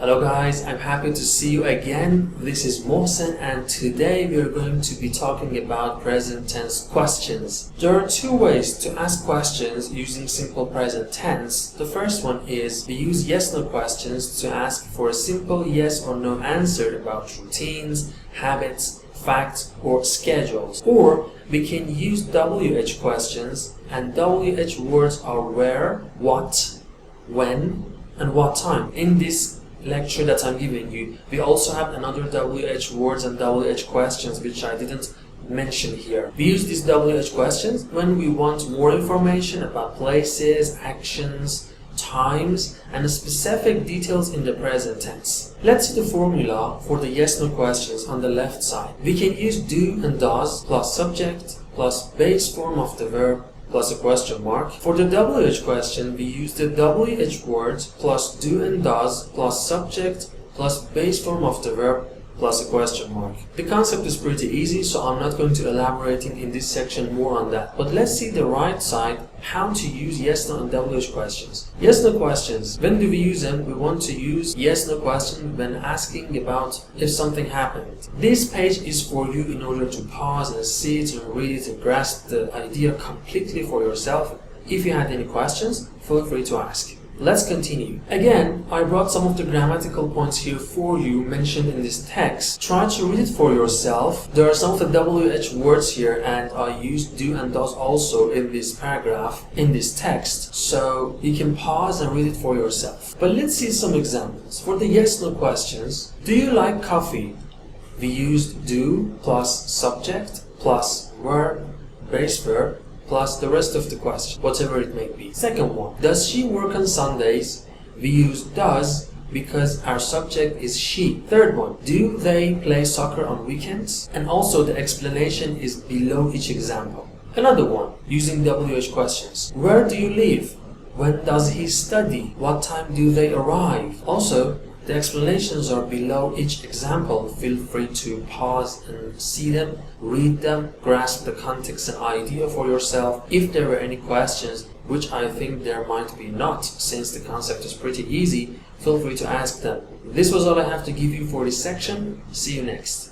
Hello guys, I'm happy to see you again. This is Mohsen and today we are going to be talking about present tense questions. There are two ways to ask questions using simple present tense. The first one is we use yes/no questions to ask for a simple yes or no answer about routines, habits, facts, or schedules. Or we can use WH questions, and WH words are where, what, when, and what time. In this lecture that I'm giving you, we also have another WH words and WH questions which I didn't mention here. We use these WH questions when we want more information about places, actions, times, and specific details in the present tense. Let's see the formula for the yes/no questions on the left side. We can use do and does plus subject plus base form of the verb plus a question mark. For the WH question, we use the WH words plus do and does plus subject plus base form of the verb plus a question mark. The concept is pretty easy, so I'm not going to elaborate in this section more on that. But let's see the right side, how to use yes/no and WH questions. Yes/no questions, when do we use them? We want to use yes/no question when asking about if something happened. This page is for you in order to pause and see it and read it and grasp the idea completely for yourself. If you had any questions, feel free to ask. Let's continue. Again, I brought some of the grammatical points here for you mentioned in this text. Try to read it for yourself. There are some of the WH words here, and I used do and does also in this paragraph, in this text. So you can pause and read it for yourself. But let's see some examples. For the yes/no questions, do you like coffee? We used do plus subject plus verb, base verb, plus the rest of the question, whatever it may be. Second one, does she work on Sundays? We use does because our subject is she. Third one, do they play soccer on weekends? And also the explanation is below each example. Another one, using WH questions. Where do you live? When does he study? What time do they arrive? Also, the explanations are below each example. Feel free to pause and see them, read them, grasp the context and idea for yourself. If there were any questions, which I think there might be not, since the concept is pretty easy, feel free to ask them. This was all I have to give you for this section. See you next.